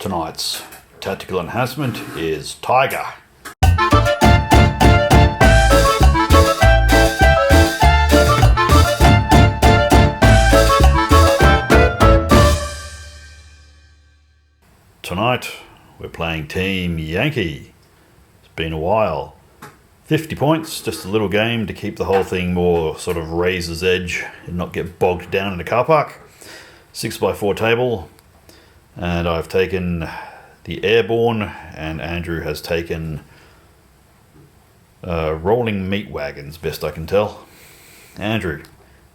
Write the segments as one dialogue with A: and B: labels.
A: Tonight's tactical enhancement is Tiger. Tonight we're playing Team Yankee. It's been a while. 50 points, just a little game to keep the whole thing more sort of razor's edge and not get bogged down in a car park. 6x4 table, and I've taken the Airborne and Andrew has taken rolling meat wagons, best I can tell. Andrew,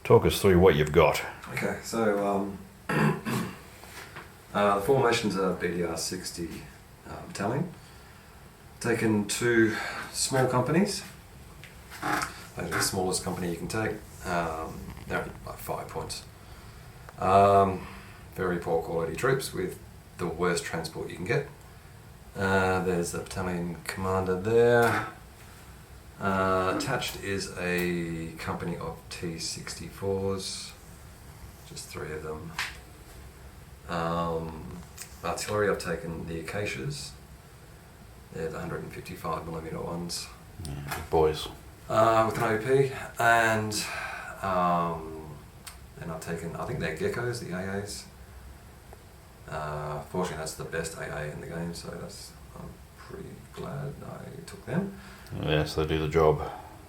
A: talk us through what you've got.
B: Okay, so the formations are BDR 60 battalion. Taken 2 small companies. Those are the smallest company you can take. They're like 5 points. Very poor quality troops with the worst transport you can get. There's the battalion commander there. Attached is a company of T-64s, just 3 of them. Artillery, I've taken the Acacias. They're the 155mm ones.
A: Yeah, big boys.
B: With an OP, and then I've taken, I think they're Geckos, the AAs. Fortunately, that's the best AA in the game, so I'm pretty glad I took them.
A: Yes, they do the job.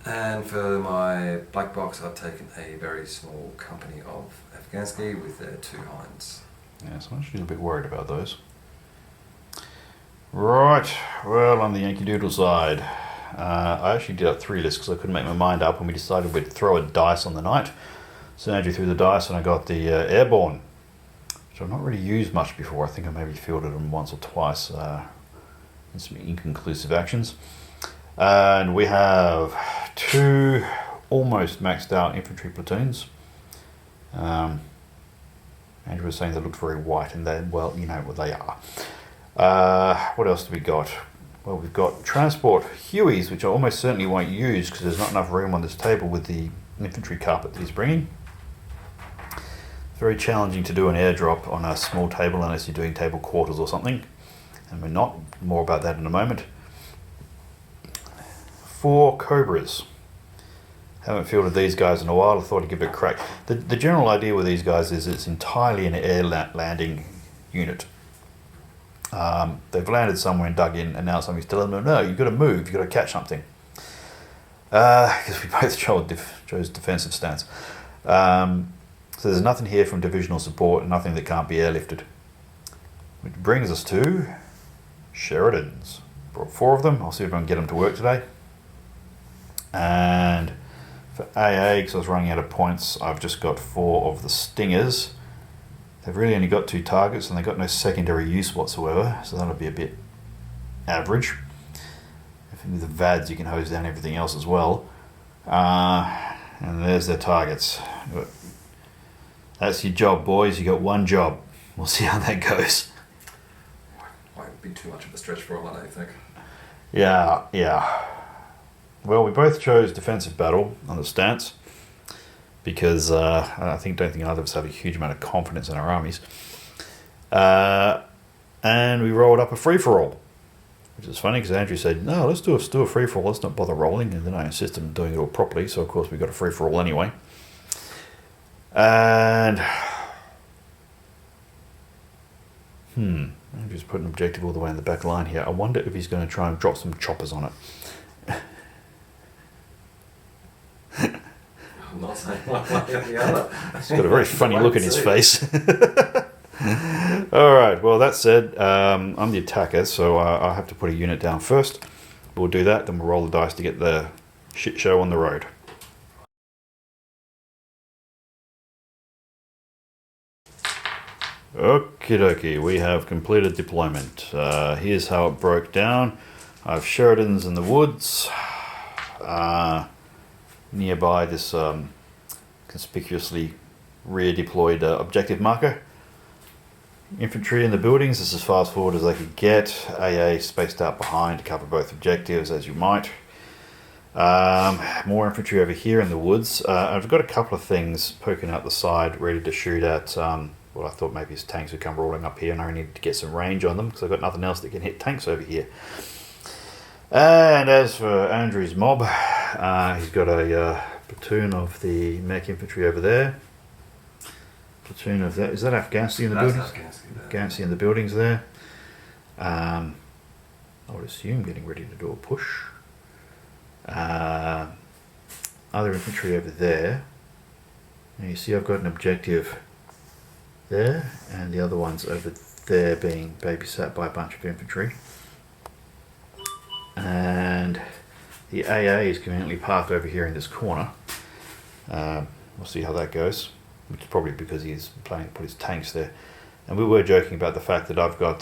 B: And for my black box, I've taken a very small company of Afghansky with their 2 Hinds.
A: Yes, I'm actually a bit worried about those. Right, well, on the Yankee Doodle side, I actually did up 3 lists because I couldn't make my mind up, and we decided we'd throw a dice on the night. So Andrew threw the dice and I got the Airborne, which I've not really used much before. I think I maybe fielded them once or twice in some inconclusive actions. And we have 2 almost maxed out infantry platoons. Andrew was saying they looked very white, and they, well, you know what they are. What else do we got? Well, we've got transport Hueys, which I almost certainly won't use because there's not enough room on this table with the infantry carpet that he's bringing. Very challenging to do an airdrop on a small table unless you're doing table quarters or something, and we're not. More about that in a moment. 4 Cobras. Haven't fielded these guys in a while. I thought I'd give it a crack. The general idea with these guys is it's entirely an air landing unit. They've landed somewhere and dug in, and now somebody's telling them, no, you've got to move, you've got to catch something. Because we both chose defensive stance. So there's nothing here from divisional support, and nothing that can't be airlifted. Which brings us to Sheridans. Brought 4 of them. I'll see if I can get them to work today. And for AA, because I was running out of points, I've just got 4 of the Stingers. They've really only got 2 targets, and they've got no secondary use whatsoever, so that'll be a bit average. With the VADs, you can hose down everything else as well. And there's their targets. That's your job, boys. You got 1 job. We'll see how that goes.
B: Might be too much of a stretch for all I think.
A: Yeah. Well, we both chose defensive battle on the stance because I don't think either of us have a huge amount of confidence in our armies. And we rolled up a free-for-all, which is funny because Andrew said, no, let's do a free-for-all, let's not bother rolling, and then I insisted on doing it all properly, so of course we got a free-for-all anyway. And Andrew's put an objective all the way in the back line here. I wonder if he's going to try and drop some choppers on it.
B: I'm not saying one way or the other.
A: He's got a very funny look in his face. Alright, well that said, I'm the attacker, so I'll have to put a unit down first. We'll do that, then we'll roll the dice to get the shit show on the road. Okie dokie, we have completed deployment. Here's how it broke down. I have Sheridans in the woods. Nearby this conspicuously rear deployed objective marker. Infantry in the buildings, this is as fast forward as they could get. AA spaced out behind to cover both objectives, as you might. More infantry over here in the woods. I've got a couple of things poking out the side ready to shoot at Well, I thought maybe his tanks would come rolling up here and I needed to get some range on them because I've got nothing else that can hit tanks over here. And as for Andrew's mob, he's got a platoon of the mech infantry over there. Platoon of that, is that Afghanistan in the buildings? Afghanistan in the buildings there. I would assume getting ready to do a push. Other infantry over there. And you see I've got an objective there, and the other one's over there being babysat by a bunch of infantry. And the AA is conveniently parked over here in this corner. We'll see how that goes, which is probably because he's planning to put his tanks there. And we were joking about the fact that I've got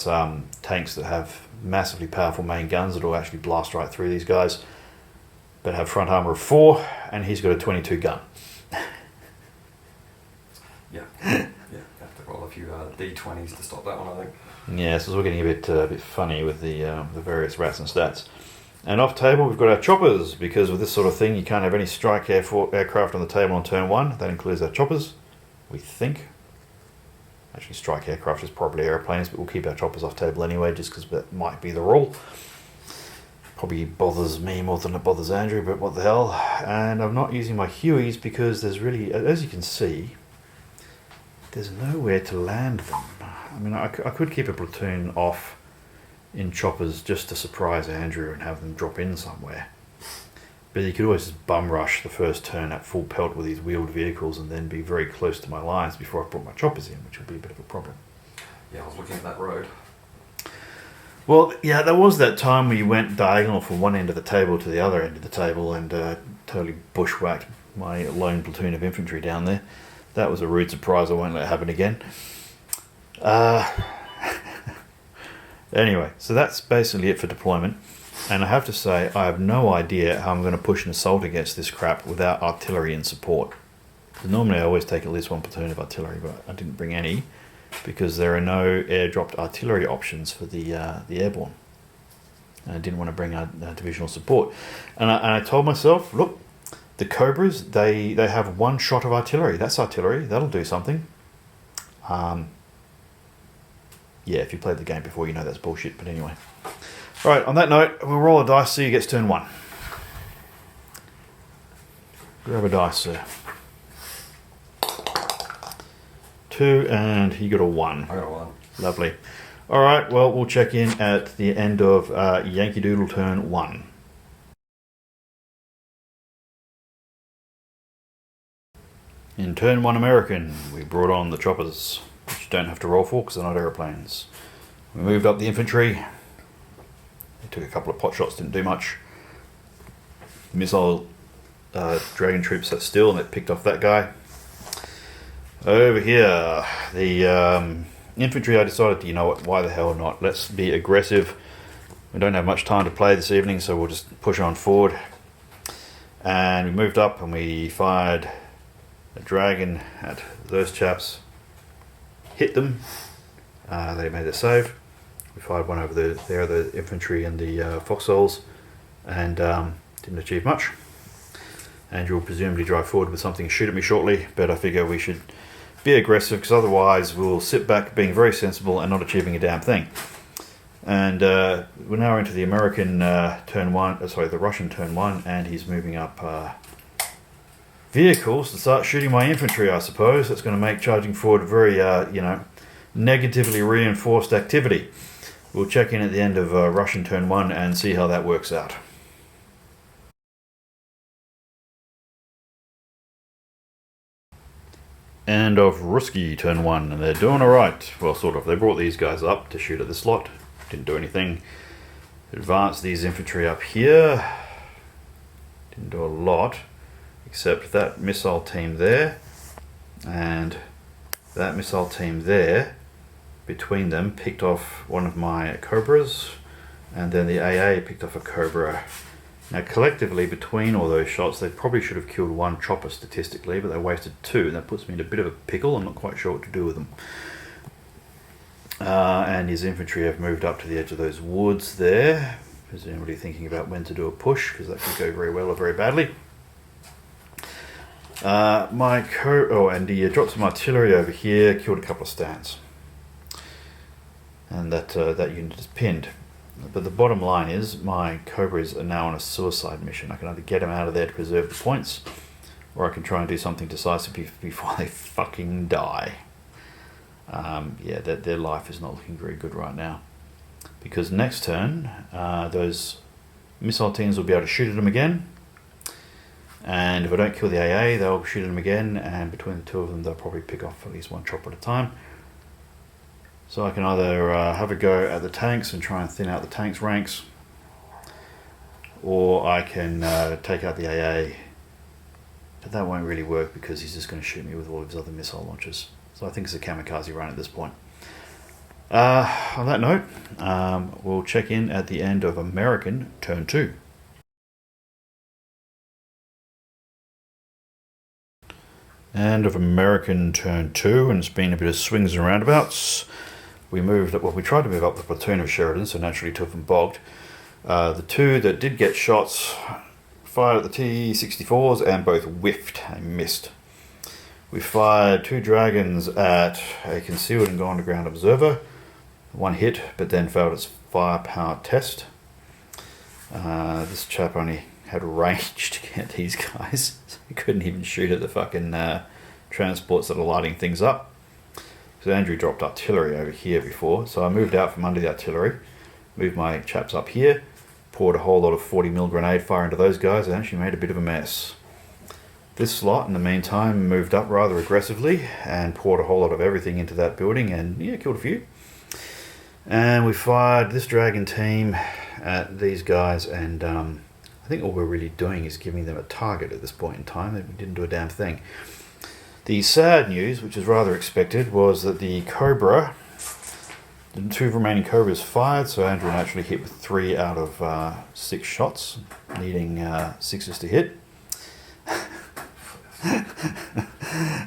A: tanks that have massively powerful main guns that will actually blast right through these guys, but have front armor of 4, and he's got a 22 gun.
B: Yeah, have to roll a few D20s to stop that one, I think.
A: Yeah, so we're getting a bit funny with the various rats and stats. And off table, we've got our choppers, because with this sort of thing, you can't have any strike aircraft on the table on turn 1. That includes our choppers, we think. Actually, strike aircraft is probably airplanes, but we'll keep our choppers off table anyway, just because that might be the rule. Probably bothers me more than it bothers Andrew, but what the hell. And I'm not using my Hueys because there's really, as you can see, there's nowhere to land them. I mean, I could keep a platoon off in choppers just to surprise Andrew and have them drop in somewhere. But you could always just bum rush the first turn at full pelt with these wheeled vehicles and then be very close to my lines before I put my choppers in, which would be a bit of a problem.
B: Yeah, I was looking at that road.
A: Well, yeah, there was that time where you went diagonal from one end of the table to the other end of the table and totally bushwhacked my lone platoon of infantry down there. That was a rude surprise. I won't let it happen again. Anyway, so that's basically it for deployment. And I have to say, I have no idea how I'm going to push an assault against this crap without artillery in support. Because normally I always take at least one platoon of artillery, but I didn't bring any because there are no airdropped artillery options for the Airborne. And I didn't want to bring divisional support. And I told myself, look, the Cobras, they have one shot of artillery. That's artillery. That'll do something. Yeah, if you played the game before, you know that's bullshit. But anyway. Right, on that note, we'll roll a dice, see who gets turn 1. Grab a dice, sir. 2, and he got a 1.
B: I got a 1.
A: Lovely. Alright, well, we'll check in at the end of Yankee Doodle turn 1. In turn 1 American, we brought on the choppers, which you don't have to roll for because they're not aeroplanes. We moved up the infantry. They took a couple of pot shots, didn't do much. Missile dragon troops sat still and they picked off that guy. Over here, the infantry, I decided, you know what, why the hell not? Let's be aggressive. We don't have much time to play this evening, so we'll just push on forward. And we moved up and we fired a dragon at those chaps. Hit them. They made their save. We fired one over there, the infantry and the foxholes, and didn't achieve much. Andrew will presumably drive forward with something and shoot at me shortly, but I figure we should be aggressive because otherwise we'll sit back being very sensible and not achieving a damn thing. And we're now into the American turn 1, the Russian turn 1, and he's moving up vehicles to start shooting my infantry, I suppose. That's going to make charging forward a very, negatively reinforced activity. We'll check in at the end of Russian turn 1 and see how that works out. End of Ruski turn 1, and they're doing alright. Well, sort of. They brought these guys up to shoot at the slot. Didn't do anything. Advanced these infantry up here. Didn't do a lot, except that missile team there and that missile team there. Between them picked off one of my Cobras, and then the AA picked off a Cobra. Now collectively between all those shots they probably should have killed one chopper statistically, but they wasted 2, and that puts me in a bit of a pickle. I'm not quite sure what to do with them. And his infantry have moved up to the edge of those woods there, presumably thinking about when to do a push, because that could go very well or very badly. And he dropped some artillery over here, killed a couple of stands. And that unit is pinned. But the bottom line is, my Cobras are now on a suicide mission. I can either get them out of there to preserve the points, or I can try and do something decisive before they fucking die. Yeah, their life is not looking very good right now. Because next turn, those missile teams will be able to shoot at them again. And if I don't kill the AA, they'll shoot at them again. And between the two of them, they'll probably pick off at least one chopper at a time. So I can either have a go at the tanks and try and thin out the tanks' ranks. Or I can take out the AA. But that won't really work because he's just going to shoot me with all of his other missile launchers. So I think it's a kamikaze run at this point. On that note, we'll check in at the end of American Turn 2. End of American Turn 2, and it's been a bit of swings and roundabouts. We tried to move up the platoon of Sheridan, so naturally two of them bogged. The two that did get shots fired at the T-64s and both whiffed and missed. We fired 2 Dragons at a concealed and gone to ground observer. One hit, but then failed its firepower test. This chap only had range to get these guys, so he couldn't even shoot at the fucking transports that are lighting things up. So Andrew dropped artillery over here before, so I moved out from under the artillery, moved my chaps up here, poured a whole lot of 40mm grenade fire into those guys, and actually made a bit of a mess. This slot, in the meantime, moved up rather aggressively and poured a whole lot of everything into that building, and yeah, killed a few. And we fired this Dragon team at these guys, and I think all we're really doing is giving them a target at this point in time. We didn't do a damn thing. The sad news, which is rather expected, was that the 2 remaining Cobras fired, so Andrew naturally hit with 3 out of 6 shots, needing 6s to hit.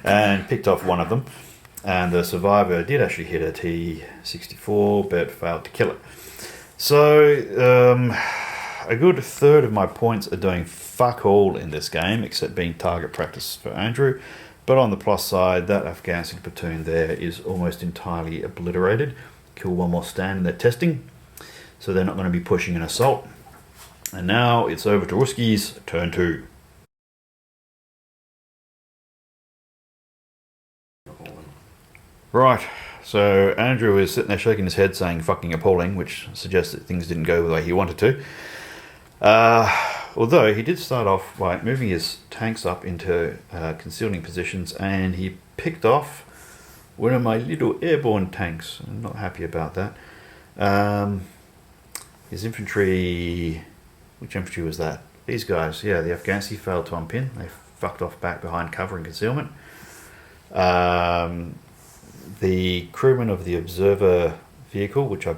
A: And picked off one of them. And the survivor did actually hit a T-64, but failed to kill it. So, a good third of my points are doing fuck all in this game, except being target practice for Andrew. But on the plus side, that Afghanistan platoon there is almost entirely obliterated. Kill one more stand in their testing, so they're not going to be pushing an assault. And now it's over to Ruski's turn 2. Right, so Andrew is sitting there shaking his head saying fucking appalling, which suggests that things didn't go the way he wanted to. Although he did start off by moving his tanks up into concealing positions, and he picked off one of my little airborne tanks. I'm not happy about that. His infantry... Which infantry was that? These guys, yeah, the Afghans, he failed to unpin. They fucked off back behind cover and concealment. The crewman of the observer vehicle, which I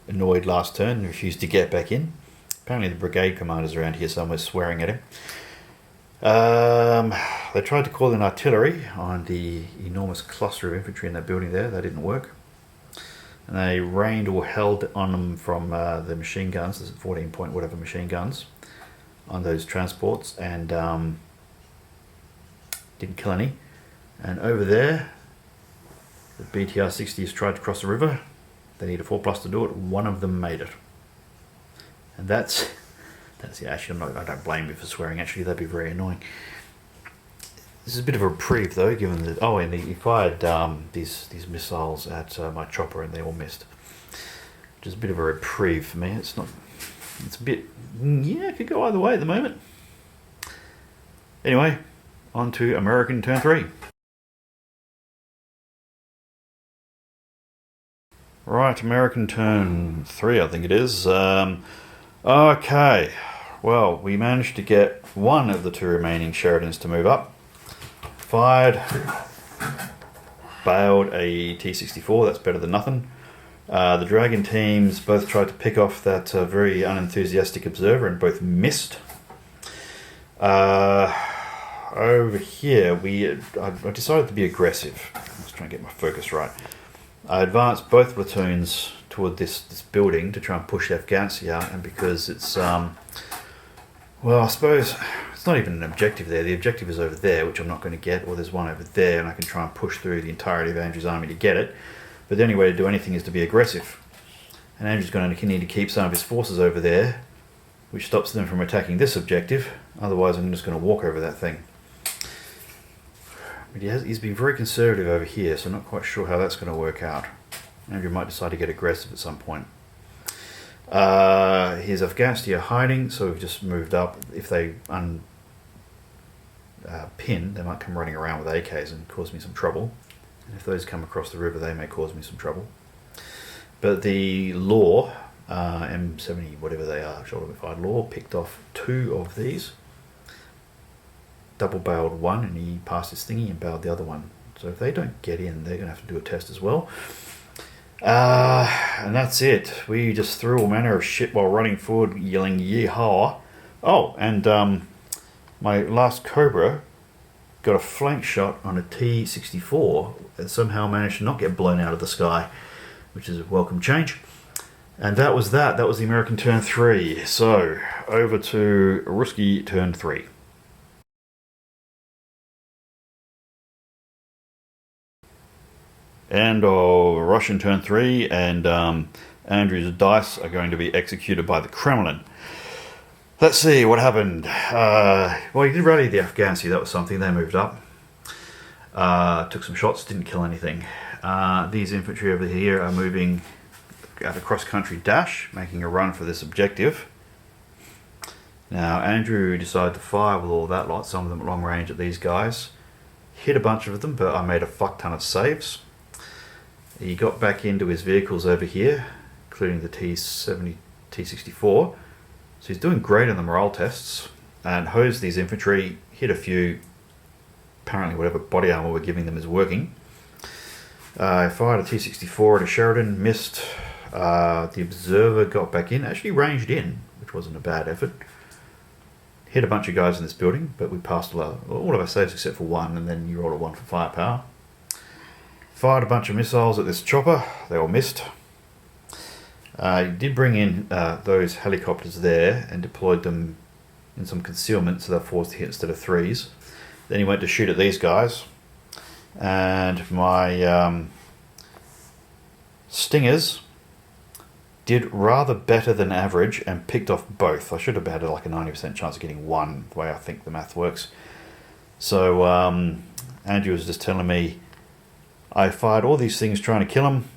A: annoyed last turn, refused to get back in. Apparently the brigade commander's around here somewhere swearing at him. They tried to call in artillery on the enormous cluster of infantry in that building there. That didn't work. And they rained or held on them from the machine guns, the 14 point whatever machine guns, on those transports, and didn't kill any. And over there, the BTR-60s tried to cross the river. They need a 4+ to do it. One of them made it. And that's yeah, actually, I don't blame you for swearing. Actually, that'd be very annoying. This is a bit of a reprieve, though, given that... Oh, and he fired these missiles at my chopper, and they all missed. Which is a bit of a reprieve for me. It's not... It's a bit... Yeah, it could go either way at the moment. Anyway, on to American Turn 3. Right, American Turn 3, I think it is. Okay, well, we managed to get one of the 2 remaining Sheridans to move up. Fired, bailed a T-64, that's better than nothing. The Dragon teams both tried to pick off that very unenthusiastic observer and both missed. Over here, I decided to be aggressive. Let's try and get my focus right. I advanced both platoons toward this building to try and push the Afghans out, and because it's, well, I suppose It's not even an objective there. The objective is over there, which I'm not going to get, or there's one over there, and I can try and push through the entirety of Andrew's army to get it. But the only way to do anything is to be aggressive. And Andrew's going to need to keep some of his forces over there, which stops them from attacking this objective. Otherwise, I'm just going to walk over that thing. But he's been very conservative over here, so I'm not quite sure how that's going to work out. Andrew might decide to get aggressive at some point. Here's Afghanistan hiding, so we've just moved up. If they pin, they might come running around with AKs and cause me some trouble. And if those come across the river, they may cause me some trouble. But the Law, M70, whatever they are, shoulder fired Law, picked off 2 of these. Double barreled one, and he passed his thingy and barreled the other one. So if they don't get in, they're going to have to do a test as well. And that's it. We just threw all manner of shit while running forward, yelling yeehaw. Oh, and my last Cobra got a flank shot on a T-64 and somehow managed to not get blown out of the sky, which is a welcome change. And that was that. That was the American turn 3. So, over to Ruski turn 3. And Russian turn 3, and Andrew's dice are going to be executed by the Kremlin. Let's see what happened. Well, he did rally the Afghans. That was something. They moved up. Took some shots, didn't kill anything. These infantry over here are moving at a cross-country dash, making a run for this objective. Now, Andrew decided to fire with all that lot, some of them at long range at these guys. Hit a bunch of them, but I made a fuck ton of saves. He got back into his vehicles over here, including the T-70, T-64. So he's doing great on the morale tests, and hosed these infantry, hit a few. Apparently whatever body armor we're giving them is working. I fired a T-64 at a Sheridan, missed. The Observer got back in, actually ranged in, which wasn't a bad effort. Hit a bunch of guys in this building, but we passed all of our saves except for one, and then you rolled a 1 for firepower. Fired a bunch of missiles at this chopper, they all missed. He did bring in those helicopters there and deployed them in some concealment, so they're forced to hit instead of 3s. Then he went to shoot at these guys, and my Stingers did rather better than average and picked off both. I should have had like a 90% chance of getting one, the way I think the math works. So Andrew was just telling me I fired all these things trying to kill him,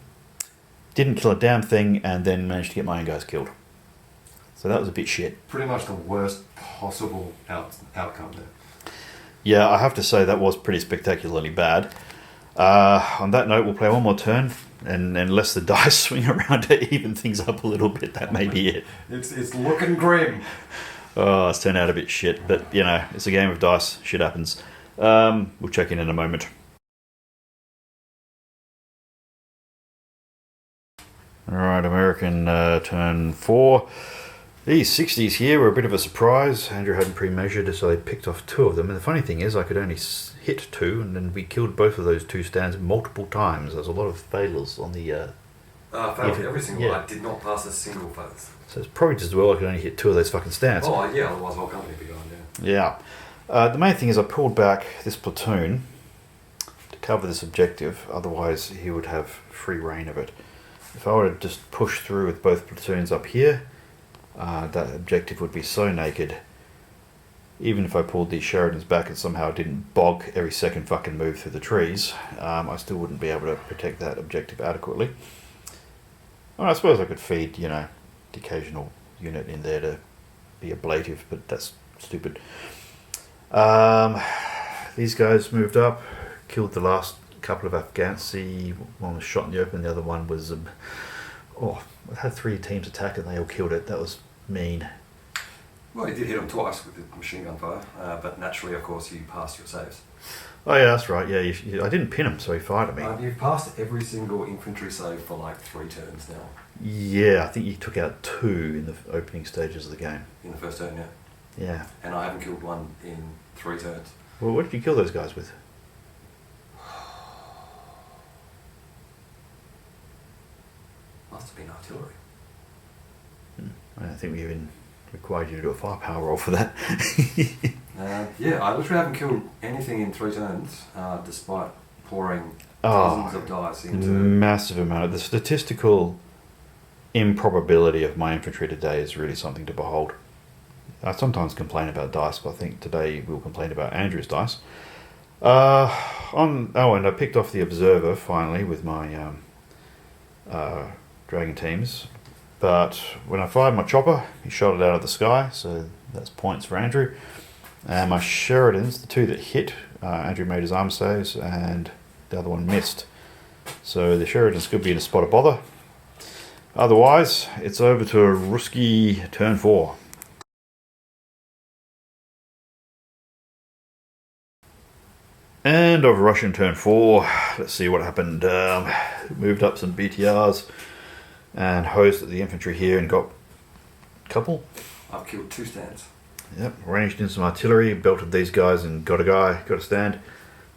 A: didn't kill a damn thing, and then managed to get my own guys killed. So that was a bit shit.
B: Pretty much the worst possible outcome there.
A: Yeah, I have to say that was pretty spectacularly bad. On that note, we'll play one more turn, and unless the dice swing around to even things up a little bit, that may be it.
B: It's looking grim.
A: Oh, it's turned out a bit shit, but you know, it's a game of dice. Shit happens. We'll check in a moment. Alright, American turn 4. These 60s here were a bit of a surprise. Andrew hadn't pre-measured, so they picked off 2 of them. And the funny thing is, I could only hit 2, and then we killed both of those 2 stands multiple times. There's a lot of failures on the...
B: failed every single one. I did not pass a single phase.
A: So it's probably just as well I could only hit 2 of those fucking stands.
B: Oh, yeah, otherwise the whole company would be gone, yeah.
A: Yeah. The main thing is I pulled back this platoon to cover this objective, otherwise he would have free reign of it. If I were to just push through with both platoons up here, that objective would be so naked. Even if I pulled these Sheridans back and somehow didn't bog every second fucking move through the trees, I still wouldn't be able to protect that objective adequately. Well, I suppose I could feed, you know, the occasional unit in there to be ablative, but that's stupid. These guys moved up, killed the last couple of Afghans. One was shot in the open, the other one was... I had 3 teams attack and they all killed it. That was mean.
B: Well, you did hit them twice with the machine gun fire, but naturally, of course, you passed your saves.
A: Oh yeah, that's right. Yeah, I didn't pin him, so he fired at me.
B: You've passed every single infantry save for like 3 turns now.
A: Yeah, I think you took out 2 in the opening stages of the game.
B: In the first turn, yeah.
A: Yeah.
B: And I haven't killed one in 3 turns.
A: Well, what did you kill those guys with?
B: Must have been artillery.
A: I don't think we even required you to do a firepower roll for that.
B: Yeah, I literally haven't killed anything in 3 turns, despite pouring
A: Oh,
B: dozens of dice into.
A: massive amount. The statistical improbability of my infantry today is really something to behold. I sometimes complain about dice, but I think today we'll complain about Andrew's dice. And I picked off the Observer finally with my Dragon teams. But when I fired my chopper, he shot it out of the sky, so that's points for Andrew. And my Sheridans, the 2 that hit, Andrew made his arm saves, and the other one missed. So the Sheridans could be in a spot of bother. Otherwise, it's over to a Ruski turn 4. And of Russian turn 4, let's see what happened. Moved up some BTRs and hosed at the infantry here and got a couple.
B: I've killed 2 stands.
A: Yep, ranged in some artillery, belted these guys and got a stand.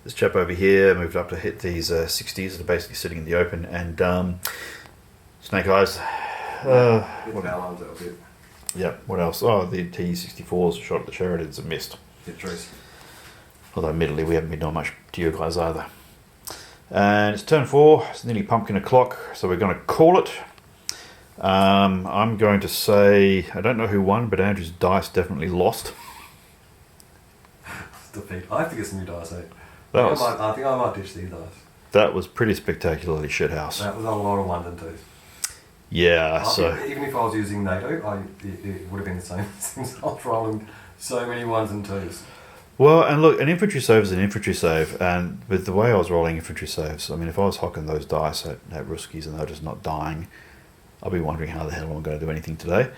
A: This chap over here moved up to hit these 60s that are basically sitting in the open, and Snake Eyes.
B: Hit Valons out a bit.
A: Yep, what else? Oh, the T-64s shot at the Sheridans and missed.
B: Hit trees.
A: Although admittedly we haven't been doing much to you guys either. And it's turn 4, it's nearly pumpkin o'clock, so we're going to call it. I'm going to say, I don't know who won, but Andrew's dice definitely lost.
B: Defeat. I have to get some new dice, eh?
A: I
B: think I might ditch these dice.
A: That was pretty spectacularly shithouse.
B: That was a lot of 1s and 2s.
A: Yeah, so...
B: Even if I was using NATO, it would have been the same since I was rolling so many 1s and 2s.
A: Well, and look, an infantry save is an infantry save, and with the way I was rolling infantry saves, I mean, if I was hocking those dice at Ruskies and they're just not dying, I'll be wondering how the hell I'm going to do anything today.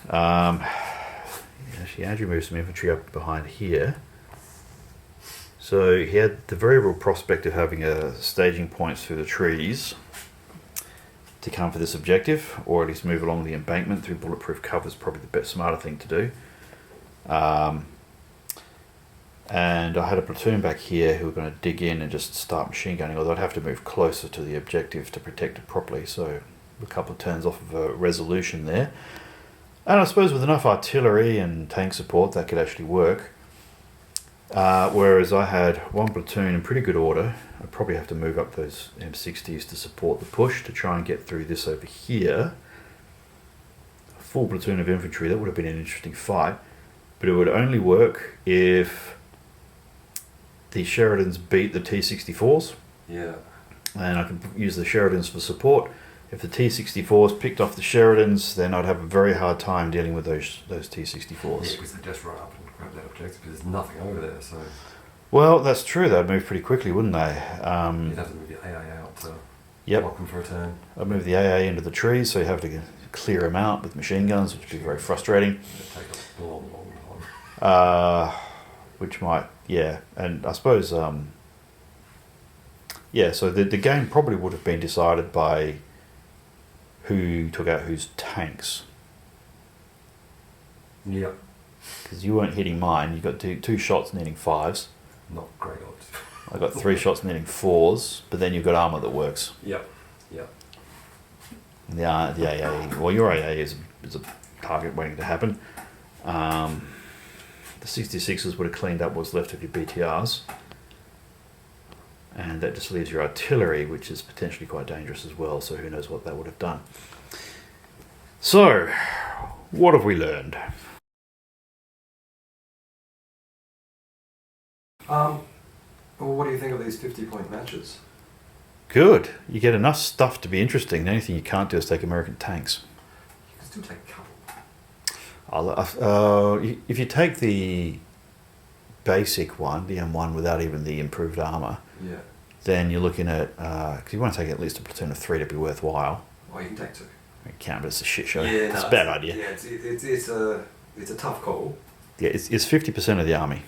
A: Actually, Andrew moved some infantry up behind here. So he had the very real prospect of having a staging points through the trees to come for this objective, or at least move along the embankment through bulletproof cover is probably the best, smarter thing to do. And I had a platoon back here who were going to dig in and just start machine gunning, although I'd have to move closer to the objective to protect it properly, so a couple of turns off of a resolution there. And I suppose with enough artillery and tank support that could actually work. Whereas I had one platoon in pretty good order. I'd probably have to move up those M60s to support the push to try and get through this over here. A full platoon of infantry, that would have been an interesting fight, but it would only work if the Sheridans beat the T-64s.
B: Yeah.
A: And I could use the Sheridans for support. If the T-64s picked off the Sheridans, then I'd have a very hard time dealing with those T-64s.
B: Yeah, because they just run up and grab that objective because there's nothing over there, so...
A: Well, that's true. They'd move pretty quickly, wouldn't they?
B: You'd have to move your AA out to block them for a turn.
A: I'd move the AA into the trees, so you have to clear them out with machine guns, which would be very frustrating.
B: It'd take a long time.
A: Which might, yeah. And I suppose, so the game probably would have been decided by who took out whose tanks.
B: Yep.
A: Because you weren't hitting mine. You got two shots needing 5s.
B: Not great odds.
A: I got 3 shots needing 4s, but then you've got armour that works.
B: Yep.
A: The AA, well, your AA is a target waiting to happen. The 66s would have cleaned up what's left of your BTRs. And that just leaves your artillery, which is potentially quite dangerous as well, so who knows what that would have done. So, what have we learned?
B: Well, what do you think of these 50-point matches?
A: Good. You get enough stuff to be interesting. The only thing you can't do is take American tanks.
B: You can still take a couple.
A: If you take the basic one, the M1, without even the improved armour,
B: yeah,
A: then you're looking at, because you want to take at least a platoon of 3 to be worthwhile.
B: Oh, you can take 2.
A: You can't, but it's a shit show.
B: Yeah,
A: it's a bad idea.
B: Yeah, it's a tough call.
A: Yeah, it's 50% of the army.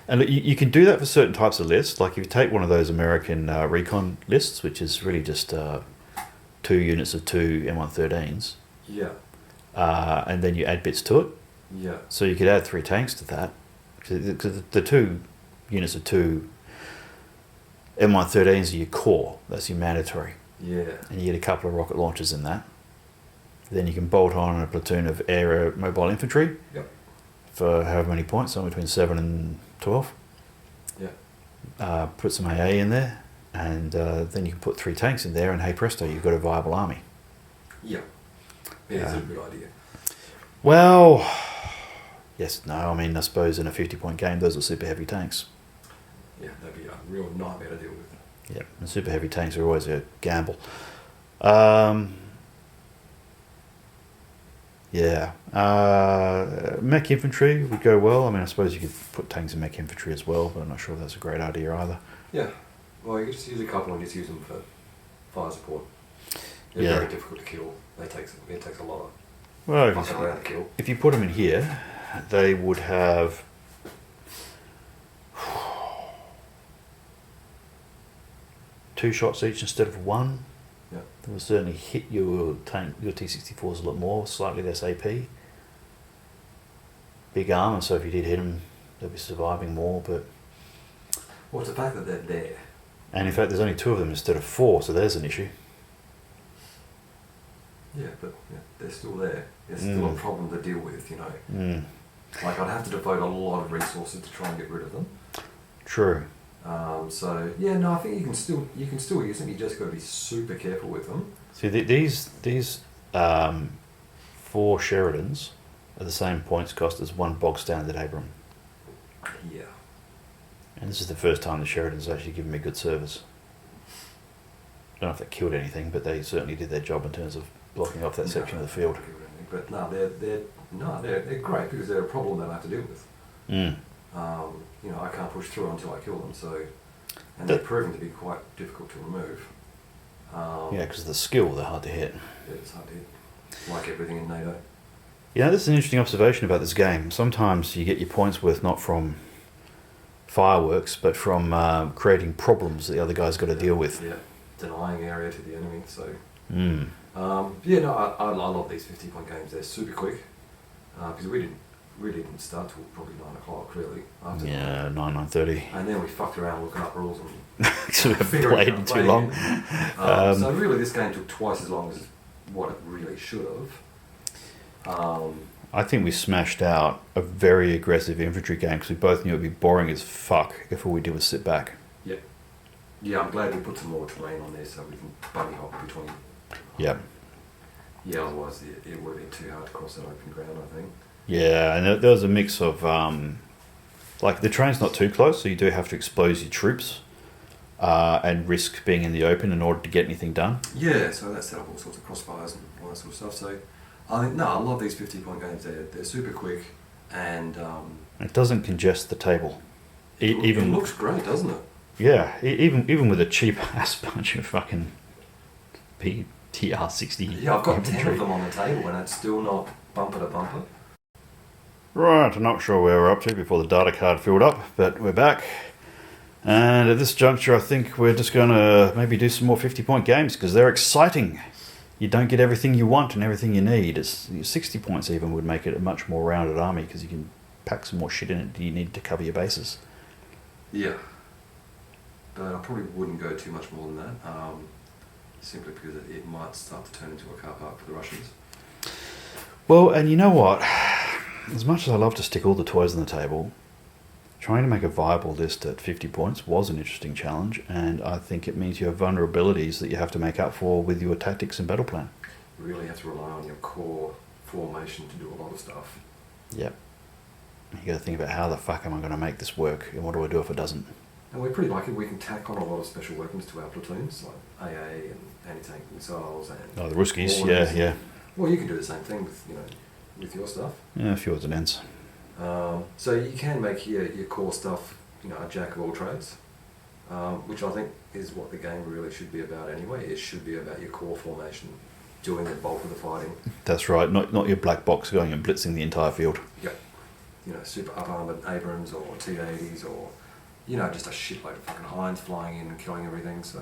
A: And look, you can do that for certain types of lists. Like if you take one of those American recon lists, which is really just 2 units of 2 M113s.
B: Yeah.
A: And then you add bits to it.
B: Yeah.
A: So you could add 3 tanks to that. Because the 2 units of 2 M113s are your core. That's your mandatory.
B: Yeah.
A: And you get a couple of rocket launchers in that. Then you can bolt on a platoon of air mobile infantry.
B: Yep.
A: for however many points, somewhere between 7 and 12.
B: Yeah.
A: Put some AA in there, and then you can put 3 tanks in there, and hey presto, you've got a viable army.
B: Yeah. Yeah, it's a good idea.
A: Well, yes, no, I mean, I suppose in a 50-point game, those are super heavy tanks.
B: Yeah, that'd be a real nightmare to deal with.
A: Yeah, and super heavy tanks are always a gamble. Yeah, mech infantry would go well. I mean, I suppose you could put tanks in mech infantry as well, but I'm not sure if that's a great idea either.
B: Yeah, well, you could just use a couple and just use them for fire support. They're
A: Yeah.
B: very difficult to kill. It takes a lot of
A: Well,
B: fucking around to kill.
A: if you put them in here, they would have 2 shots each instead of 1.
B: Yeah.
A: That would certainly hit your tank, your T-64s a lot more, slightly less AP. Big armor, so if you did hit them, they'd be surviving more. But
B: Well, it's the fact that they're there.
A: and in fact, there's only 2 of them instead of 4, so there's an issue.
B: Yeah, but they're still there. It's still a problem to deal with, you know.
A: Mm.
B: Like, I'd have to devote a lot of resources to try and get rid of them.
A: True.
B: So yeah, no, I think you can still use them. You just got to be super careful with them.
A: See, these 4 Sheridans are the same points cost as 1 bog standard Abraham.
B: Yeah.
A: And this is the first time the Sheridans actually given me good service. I don't know if they killed anything, but they certainly did their job in terms of blocking off that section of the field.
B: But no, they're great because they're a problem that I have to deal with.
A: Mm.
B: You know, I can't push through until I kill them. So, and they're proving to be quite difficult to remove.
A: Yeah, because of the skill, they're hard to hit.
B: Yeah, it's hard to hit. Like everything in NATO.
A: Yeah, this is an interesting observation about this game. Sometimes you get your points worth not from fireworks, but from creating problems that the other guy's got to deal with.
B: Yeah, denying area to the enemy. So,
A: Mm.
B: yeah, no, I love these 50-point games. They're super quick because we didn't start till probably 9 o'clock really. After
A: Yeah, 9:30.
B: and then we fucked around looking up rules and
A: So we haven't
B: figuring
A: played
B: out
A: in too
B: playing
A: long.
B: it. So really, this game took twice as long as what it really should have.
A: I think we smashed out a very aggressive infantry game because we both knew it'd be boring as fuck if all we did was sit back.
B: Yeah, I'm glad we put some more terrain on there so we can bunny hop between.
A: Yeah.
B: Yeah, otherwise it would have been too hard to cross that open ground, I think.
A: Yeah, and there was a mix of, like the train's not too close, so you do have to expose your troops and risk being in the open in order to get anything done.
B: Yeah, so that set up all sorts of crossfires and all that sort of stuff. So I think, no, I love these 50-point games. They're super quick and
A: It doesn't congest the table.
B: it looks great, doesn't it?
A: Yeah, even with a cheap ass bunch of fucking TR-60.
B: Yeah, I've got 10
A: infantry.
B: of them on the table and it's still not bumper to bumper.
A: Right, I'm not sure where we're up to before the data card filled up, but we're back. And at this juncture, I think we're just going to maybe do some more 50-point games because they're exciting. You don't get everything you want and everything you need. 60 points even would make it a much more rounded army because you can pack some more shit in it you need to cover your bases.
B: Yeah. But I probably wouldn't go too much more than that, simply because it might start to turn into a car park for the Russians.
A: Well, and you know what? As much as I love to stick all the toys on the table, trying to make a viable list at 50 points was an interesting challenge, and I think it means you have vulnerabilities that you have to make up for with your tactics and battle plan.
B: You really have to rely on your core formation to do a lot of stuff.
A: Yep. You got to think about how the fuck am I going to make this work, and what do I do if it doesn't?
B: And we're pretty lucky we can tack on a lot of special weapons to our platoons, like AA and anti-tank missiles and...
A: Oh, the Ruskies,
B: Warnings.
A: yeah.
B: Well, you can do the same thing with, with your stuff.
A: Yeah, a few odds and ends.
B: So you can make your core stuff, a jack of all trades, which I think is what the game really should be about anyway. It should be about your core formation, doing the bulk of the fighting.
A: That's right, not your black box going and blitzing the entire field.
B: Yep. Super up-armoured Abrams or T-80s or, just a shitload of fucking Hinds flying in and killing everything. So,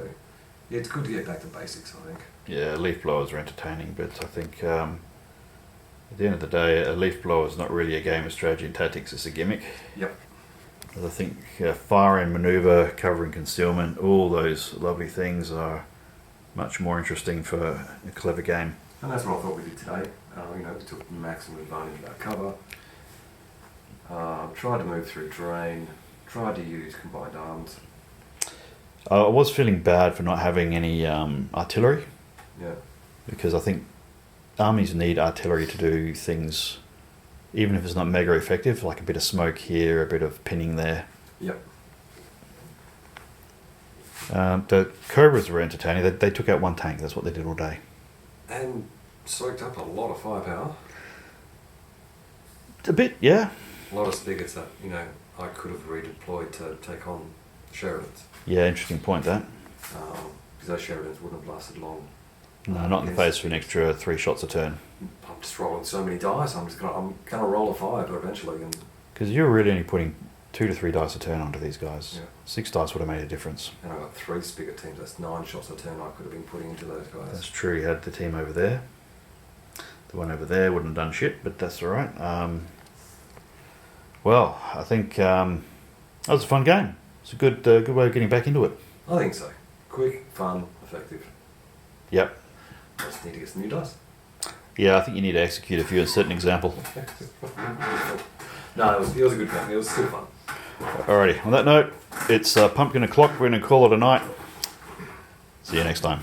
B: yeah, it's good to get back to basics, I think.
A: Yeah, leaf blowers are entertaining, but I think at the end of the day, a leaf blower is not really a game of strategy and tactics, it's a gimmick.
B: Yep.
A: I think fire and manoeuvre, covering concealment, all those lovely things are much more interesting for a clever game.
B: And that's what I thought we did today. We took maximum advantage of our cover. Tried to move through terrain. Tried to use combined arms.
A: I was feeling bad for not having any artillery,
B: Yeah.
A: because I think armies need artillery to do things, even if it's not mega effective, like a bit of smoke here, a bit of pinning there.
B: Yep.
A: The Cobras were entertaining. They took out one tank. That's what they did all day.
B: And soaked up a lot of firepower.
A: A bit, yeah.
B: A lot of spigots that, I could have redeployed to take on Sheridans.
A: Yeah, interesting point, that.
B: Because those Sheridans wouldn't have lasted long.
A: No, not in the face for an extra 3 shots a turn.
B: I'm just rolling so many dice. I'm gonna roll a 5 eventually. And
A: Because you're really only putting 2 to 3 dice a turn onto these guys.
B: Yeah.
A: 6 dice would have made a difference.
B: I got 3 spigot teams. That's 9 shots a turn I could have been putting into those guys.
A: That's true. You had the team over there. The one over there wouldn't have done shit, but that's all right. Well, I think that was a fun game. It's a good way of getting back into it.
B: I think so. Quick, fun, effective.
A: Yep.
B: I just need to get some new dice.
A: Yeah, I think you need to execute a few and set an example.
B: No, it was a good game. It was still fun.
A: Alrighty, on that note, it's pumpkin o'clock. We're going to call it a night. See you next time.